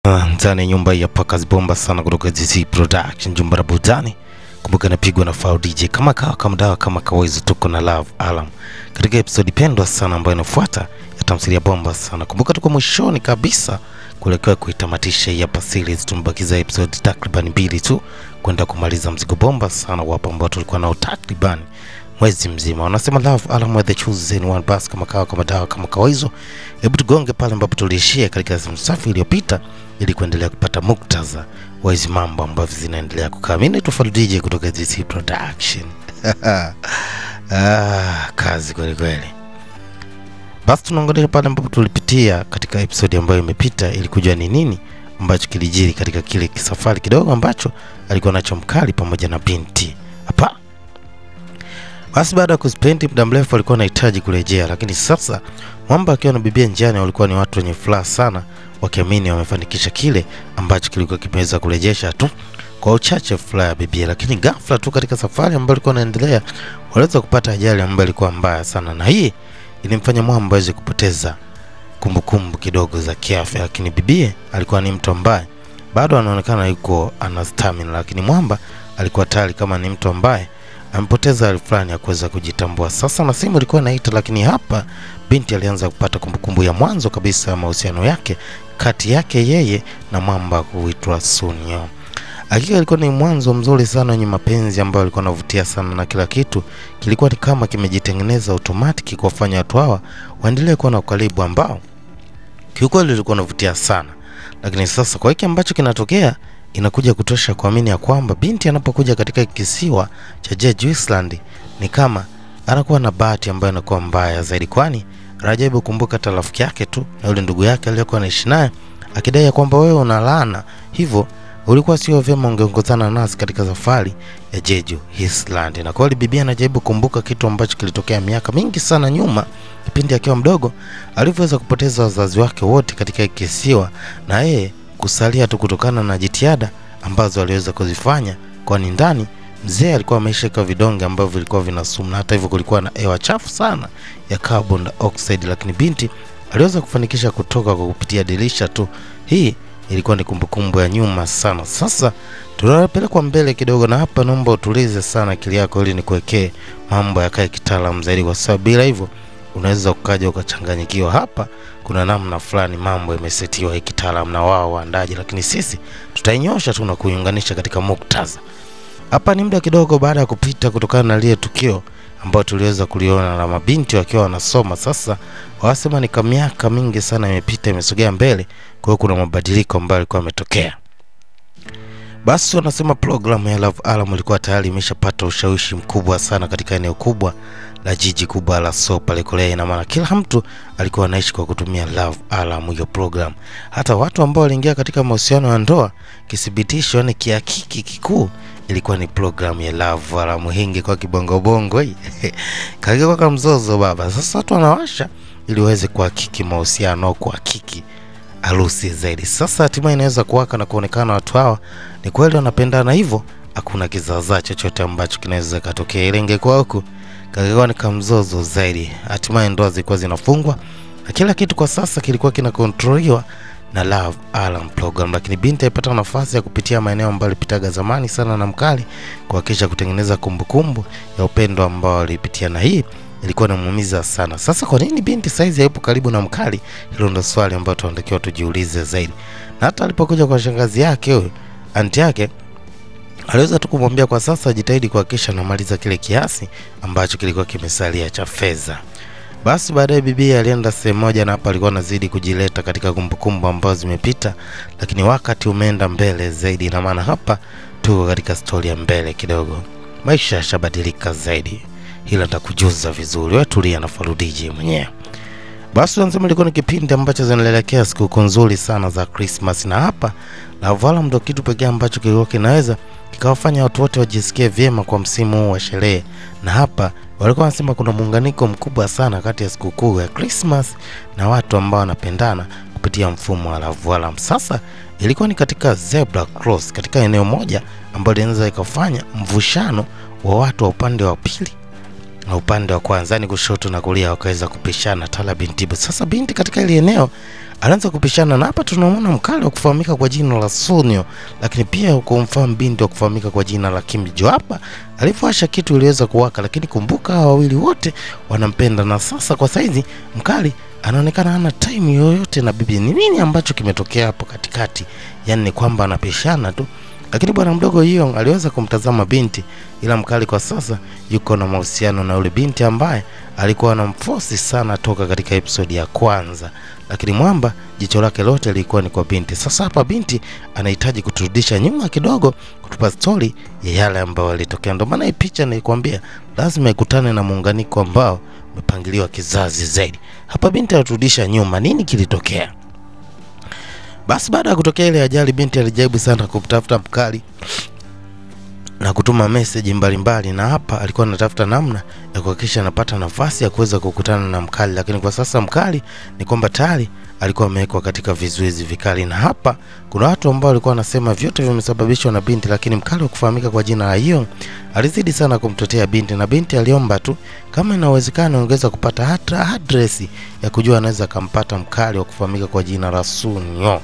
Ndani nyumba ya paka bomba sana kutoka GC Production, jumba la burudani. Kumbuka napigwa na Fao DJ kama kawa kama dawa kama kawaida. Tuko na Love Alarm katika episode pendwa sana ambayo inafuata ya tamthilia bomba sana. Kumbuka tuko mwishoni kabisa kuelekea kuitamatisha hapa series. Tumbakiza episode takriban 2 tu kwenda kumaliza mzigo bomba sana wapo ambao tulikuwa nao takriban mwezi mzima. Wanasema Love Alarm with the chosen one bus kama kawa kama dawa kama kawaida. Hebu tugonge pale ambapo tulishia katika msafi iliyopita ili kuendelea kupata muktaza wa hizo mambo ambazo zinaendelea kukaa. Mimi naitwa Fao DJ kutoka GC Production. Kazi kweli kweli. Basi tunaongelea pale ambapo tulipitia katika episode ambayo imepita ili kujua ni nini ambacho kilijiri katika kile kisafari kidogo ambacho alikuwa nacho mkali pamoja na binti. Hapa basi baada ya kuspend muda mrefu alikuwa anahitaji kurejea, lakini sasa Mwamba akiwa na bibia njiani walikuwa ni watu wenye furaha sana, wakiamini wamefanikisha kile ambacho kilikuwa kimeweza kurejesha tu kwa uchache furaha ya bibia. Lakini ghafla tu katika safari ambayo ilikuwa inaendelea waliweza kupata ajali ambayo ilikuwa mbaya sana, na hii ilimfanya Mwamba aweze kupoteza kumbukumbu kidogo za kiafya. Lakini bibia alikuwa ni mtu ambaye bado anaonekana yuko ana stamina, lakini Mwamba alikuwa tayari kama ni mtu ambaye amepoteza hali fulani ya kuweza kujitambua. Sasa na simu ilikuwa inaita, lakini hapa binti alianza kupata kumbukumbu ya mwanzo kabisa ya mahusiano yake kati yake yeye na Mwamba kuitwa Sunyo. Hakika ilikuwa ni mwanzo mzuri sana wenye mapenzi ambayo alikuwa anavutia sana, na kila kitu kilikuwa ni kama kimejitengeneza automatic kuwafanya watu hawa waendelee kuwa na ukaribu ambao kiukweli ilikuwa inavutia sana. Lakini sasa kwa hiki ambacho kinatokea inakuja kutosha kuamini ya kwamba binti anapokuja katika kisiwa cha Jeju Island ni kama anakuwa na bahati ambayo inakuwa mbaya zaidi, kwani Rajabu kumbuka rafiki yake tu na yule ndugu yake aliyokuwa anaishi naye akidai kwamba wewe una laana, hivyo ulikuwa sio vyema ungeongozana nasi katika safari ya Jeju Island. Na kweli bibi anajaribu kumbuka kitu ambacho kilitokea miaka mingi sana nyuma, kipindi akiwa mdogo alivyoweza kupoteza wazazi wake wote katika kisiwa na yeye kusalia tu kutokana na jitihada ambazo aliweza kuzifanya, kwani ndani mzee alikuwa ameshika vidonge ambavyo vilikuwa vina sumu, na hata hivyo kulikuwa na hewa chafu sana ya carbon dioxide, lakini binti aliweza kufanikisha kutoka kwa kupitia dirisha tu. Hii ilikuwa ni kumbukumbu ya nyuma sana. Sasa tunapelekwa mbele kidogo, na hapa naomba utulize sana akili yako ili nikuwekee mambo yakae kitaalamu zaidi, kwa sababu bila hivyo unaweza ukaja ukachanganyikiwa. Hapa kuna namna fulani mambo yamesetiwa kitaalamu na wao waandaji, lakini sisi tutainyosha tu na kuiunganisha katika muktaza. Hapa ni muda kidogo baada ya kupita kutokana na lile tukio ambalo tuliweza kuliona na mabinti wakiwa wanasoma. Sasa wasema ni kama miaka mingi sana imepita, imesogea mbele, kwa hiyo kuna mabadiliko ambayo yalikuwa yametokea. Basi wanasema programu ya Love Alarm ilikuwa tayari imeshapata ushawishi mkubwa sana katika eneo kubwa la jiji kubwa la Seoul pale Korea. Ina maana kila mtu alikuwa anaishi kwa kutumia Love Alarm hiyo program. Hata watu ambao waliingia katika mahusiano ya ndoa, kithibitisho ni kihakiki kikuu ilikuwa ni program ya Love Alarm. Hingi kwa kibongo bongo hii kage kwa mzozo baba. Sasa watu wanawasha ili waweze kuhakiki mahusiano, kuhakiki harusi zaidi. Sasa hatimaye inaweza kuwaka na kuonekana watu hawa ni kweli wanapendana, hivyo hakuna kizaazaa chochote ambacho kinaweza katokea. Ile ingekuwa huko kagekwa ni kamzozo zaidi. Hatimaye ndoa zilikuwa zinafungwa na kila kitu kwa sasa kilikuwa kinakontroliwa na Love Alarm program. Lakini binti alipata nafasi ya kupitia maeneo ambayo alipitaga zamani sana na mkali kuhakikisha kutengeneza kumbukumbu ya upendo ambao alipitia, na hii ilikuwa inamuumiza sana. Sasa kwa nini binti saizi haipo karibu na mkali? Hilo ndo swali ambalo tunatakiwa tujiulize zaidi. Na hata alipokuja kwa shangazi yake huyo, anti yake aliweza tu kumwambia kwa sasa jitahidi kuhakikisha anamaliza kile kiasi ambacho kilikuwa kimesalia cha fedha. Basi baadaye bibi alienda sehemu moja, na hapa alikuwa anazidi kujileta katika kumbukumbu ambazo zimepita, lakini wakati umeenda mbele zaidi, na maana hapa tu katika story ya mbele kidogo maisha yashabadilika zaidi. Hila nitakujuza vizuri, wewe tulia na Fao DJ mwenyewe. Basi wanasema ilikuwa ni kipindi ambacho zinaelekea siku nzuri sana za Christmas, na hapa Love Alarm ndio kitu pekee ambacho kilikuwa kinaweza kikawafanya watu wote wajisikie vyema kwa msimu huu wa sherehe. Na hapa walikuwa wanasema kuna muunganiko mkubwa sana kati ya sikukuu ya Christmas na watu ambao wanapendana kupitia mfumo wa Love Alarm. Sasa ilikuwa ni katika zebra cross, katika eneo moja ambalo linaweza ikafanya mvushano wa watu wa upande wa pili na upande wa kwanza, ni kushoto na kulia, wakaweza kupishana tala binti. Sasa binti katika ile eneo Alianza kupishana, na hapa tunaona mkali wa kufahamika kwa jina la Sunyo, lakini pia kumfahamu binti wa kufahamika kwa jina la Kim Jo. Hapa alipowasha kitu iliweza kuwaka, lakini kumbuka hawa wawili wote wanampenda, na sasa kwa saizi mkali anaonekana hana time yoyote na bibi. Ni nini ambacho kimetokea hapo katikati? Yani ni kwamba anapishana tu. Lakini bwana mdogo Young aliweza kumtazama binti, ila mkali kwa sasa yuko na mahusiano na yule binti ambaye alikuwa anamforce sana toka katika episode ya kwanza. Lakini mwamba jicho lake lote lilikuwa ni kwa binti. Sasa hapa binti anahitaji kuturudisha nyuma kidogo, kutupa story ya yale ambayo yalitokea. Ndio maana hii picha nilikwambia lazima ikutane na muunganiko ambao umepangiliwa kizazi zaidi. Hapa binti anaturudisha nyuma, nini kilitokea? Basi baada ya kutokea ile ajali, binti alijaribu sana kumtafuta mkali na kutuma message mbalimbali, na hapa alikuwa anatafuta namna ya kuhakikisha anapata nafasi ya kuweza kukutana na mkali. Lakini kwa sasa mkali ni kwamba tayari alikuwa amewekwa katika vizuizi vikali, na hapa kuna watu ambao walikuwa wanasema vyote vimesababishwa na binti. Lakini mkali wa kufahamika kwa jina la Young alizidi sana kumtetea binti, na binti aliomba tu kama inawezekana ongeza kupata hata address ya kujua anaweza kumpata mkali wa kufahamika kwa jina la Sunyo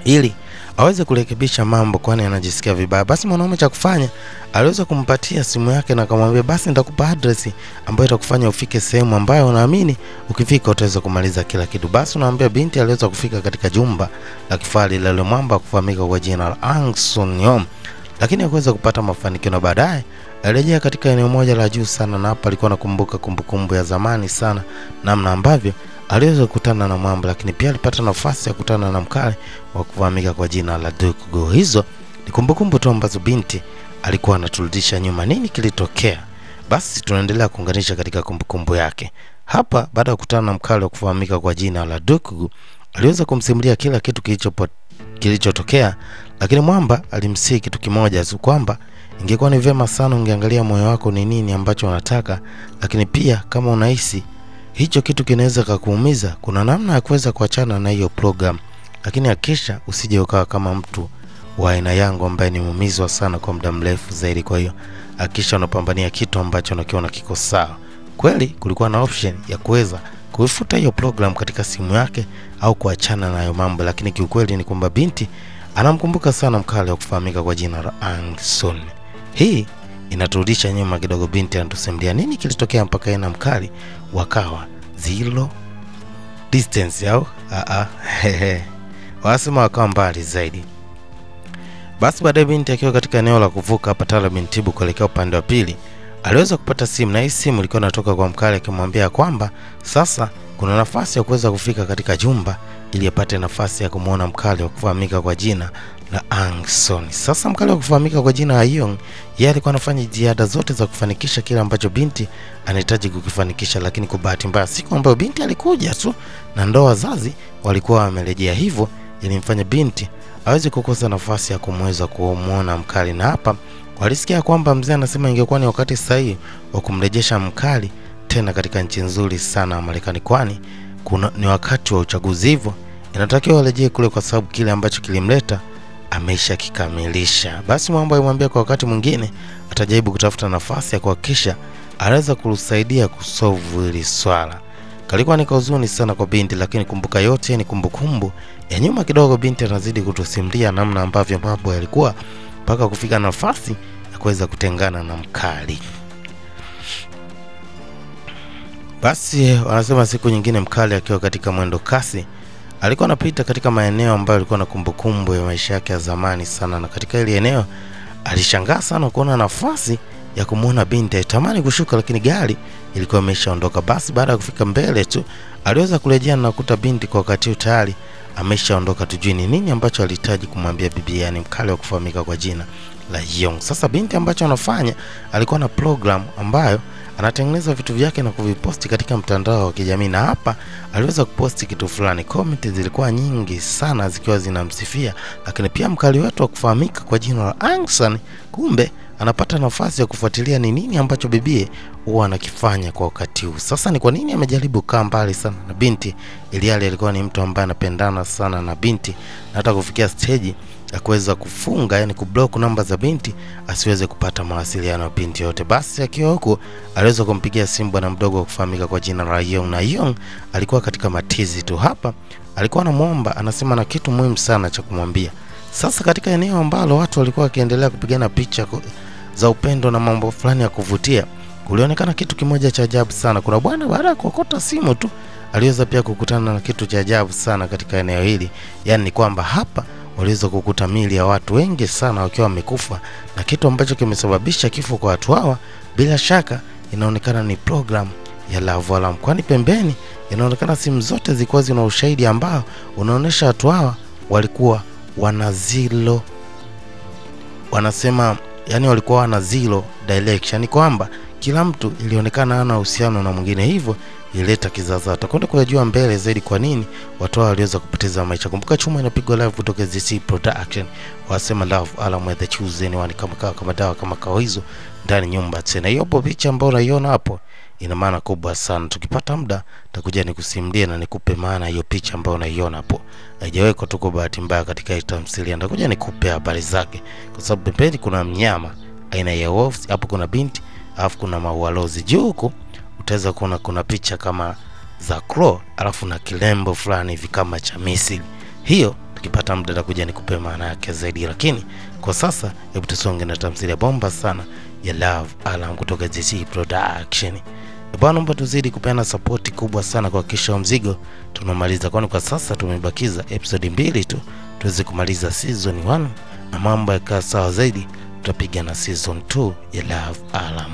ili aweze kurekebisha mambo, kwani anajisikia vibaya. Basi mwanaume cha kufanya aliweza kumpatia simu yake na akamwambia basi nitakupa address ambayo itakufanya ufike sehemu ambayo unaamini ukifika utaweza kumaliza kila kitu. Basi unaambia binti aliweza kufika katika jumba la kifahari la yule mwamba kufahamika kwa jina la Ang Sunyo, lakini hakuweza kupata mafanikio, na baadaye alirejea katika eneo moja la juu sana, na hapa alikuwa anakumbuka kumbukumbu ya zamani sana, namna ambavyo aliweza kukutana na mwamba, lakini pia alipata nafasi ya kukutana na mkali wa kufahamika kwa jina la Dokugo. Hizo ni kumbukumbu tu ambazo binti alikuwa anaturudisha nyuma. Nini kilitokea? Basi tunaendelea kuunganisha katika kumbukumbu yake. Hapa baada ya kukutana na mkali wa kufahamika kwa jina la Dokugo, aliweza kumsimulia kila kitu kilichotokea, lakini mwamba alimsihi kitu kimoja tu, kwamba ingekuwa ni vyema sana ungeangalia moyo wako ni nini ambacho unataka, lakini pia kama unahisi hicho kitu kinaweza kukuumiza, kuna namna ya kuweza kuachana na hiyo program, lakini hakisha usije ukawa kama mtu wa aina yangu ambaye ni muumizwa sana kwa muda mrefu zaidi. Kwa hiyo hakisha unapambania kitu ambacho unakiona kiko sawa. Kweli kulikuwa na option ya kuweza kuifuta hiyo program katika simu yake au kuachana na hiyo mambo, lakini kiukweli ni kwamba binti anamkumbuka sana mkali wa kufahamika kwa jina la Ang Sun. Hii inaturudisha nyuma kidogo. Binti anatusimulia nini kilitokea mpaka yeye na mkali wakawa zero distance au wasema wakawa mbali zaidi. Basi baadaye binti akiwa katika eneo la kuvuka hapa Tala Bintibu kuelekea upande wa pili, aliweza kupata simu, na hii simu ilikuwa inatoka kwa mkali akimwambia kwamba sasa kuna nafasi ya kuweza kufika katika jumba ili apate nafasi ya kumuona mkali wa kufahamika kwa jina la Ang Sun. Sasa mkali wa kufahamika kwa jina la Young, yeye alikuwa anafanya jitihada zote za kufanikisha kile ambacho binti anahitaji kukifanikisha, lakini kwa bahati mbaya siku ambayo binti alikuja tu na ndoa wazazi walikuwa wamerejea, hivyo ilimfanya binti aweze kukosa nafasi ya kumweza kumuona mkali. Na hapa walisikia kwamba mzee anasema ingekuwa ni wakati sahihi wa kumrejesha mkali tena katika nchi nzuri sana ya Marekani, kwani ni wakati wa uchaguzi, hivyo inatakiwa warejee kule kwa sababu kile ambacho kilimleta ameisha kikamilisha. Basi mwamba alimwambia kwa wakati mwingine atajaribu kutafuta nafasi ya kuhakikisha anaweza kusaidia kusolve hili swala. Kalikuwa ni huzuni sana kwa binti, lakini kumbuka yote ni kumbukumbu ya nyuma kidogo. Binti anazidi kutusimulia namna ambavyo mambo yalikuwa mpaka kufika nafasi ya kuweza kutengana na mkali. Basi wanasema siku nyingine mkali akiwa katika mwendo kasi alikuwa anapita katika maeneo ambayo alikuwa na kumbukumbu ya maisha yake ya zamani sana, na katika ile eneo alishangaa sana kuona nafasi ya kumuona binti. Alitamani kushuka lakini gari ilikuwa imeshaondoka. Basi baada ya kufika mbele tu aliweza kurejea na kukuta binti kwa wakati tayari ameshaondoka. Tujui ni nini ambacho alihitaji kumwambia bibi, yani mkali wa kufahamika kwa jina la Young. Sasa binti ambacho anafanya alikuwa na program ambayo anatengeneza vitu vyake na kuviposti katika mtandao wa kijamii, na hapa aliweza kuposti kitu fulani. Comment zilikuwa nyingi sana zikiwa zinamsifia, lakini pia mkali wetu wa kufahamika kwa jina la Ang Sun kumbe anapata nafasi ya kufuatilia ni nini ambacho bibie huwa anakifanya kwa wakati huu. Sasa ni kwa nini amejaribu kukaa mbali sana na binti, ili alikuwa ni mtu ambaye anapendana sana na binti, na hata kufikia stage ya kuweza kufunga, yani kublock namba za binti asiweze kupata mawasiliano na binti yote. Basi akiwa huko aliweza kumpigia simu bwana mdogo kufahamika kwa jina la Young, na Young alikuwa katika matizi tu. Hapa alikuwa anamuomba, anasema na kitu muhimu sana cha kumwambia. Sasa katika eneo ambalo watu walikuwa wakiendelea kupigana picha za upendo na mambo fulani ya kuvutia, kulionekana kitu kimoja cha ajabu sana. Kuna bwana baada ya kuokota simu tu aliweza pia kukutana na kitu cha ajabu sana katika eneo hili. Yani ni kwamba hapa waliweza kukuta miili ya watu wengi sana wakiwa wamekufa, na kitu ambacho kimesababisha kifo kwa watu hawa bila shaka inaonekana ni program ya Love Alarm, kwani pembeni inaonekana simu zote zilikuwa zina ushahidi ambao unaonesha watu hawa walikuwa wanazilo, wanasema yani walikuwa wana zero direction, kwamba kila mtu ilionekana hana uhusiano na mwingine, hivyo ileta kizaza. Tutakwenda kujua mbele zaidi kwa nini watu waliweza kupoteza maisha. Kumbuka Chuma inapigwa live kutoka ZC Production, wasema Love Alarm with the choose anyone, kama dawa kama kawizo ndani nyumba tena. Hiyo picha ambayo unaiona hapo ina maana kubwa sana. Tukipata muda takuja nikusimulie na nikupe maana hiyo picha ambayo unaiona hapo. Haijawekwa tu kwa bahati mbaya katika hii tamthilia, nitakuja nikupe habari zake, kwa sababu pembeni kuna mnyama aina ya wolves, hapo kuna binti, alafu kuna maualozi. Juu huko utaweza kuona kuna picha kama za crow, alafu na kilembo fulani hivi kama cha Misri. Hiyo tukipata muda takuja nikupe maana yake zaidi, lakini kwa sasa hebu tusonge na tamthilia bomba sana ya Love Alarm kutoka ZC Production. Bwana, naomba tuzidi kupeana support kubwa sana kwa kisha mzigo tunamaliza, kwani kwa sasa tumebakiza episode 2 tu tuweze kumaliza season 1, na mambo yakawa sawa zaidi tutapiga na season 2 ya Love Alarm.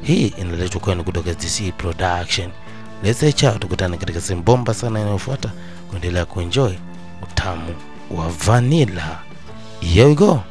Hii inaletwa kwenu kutoka ZC Production. Let's say ciao, tukutane katika sehemu bomba sana inayofuata kuendelea kuenjoy utamu wa vanilla. Here we go.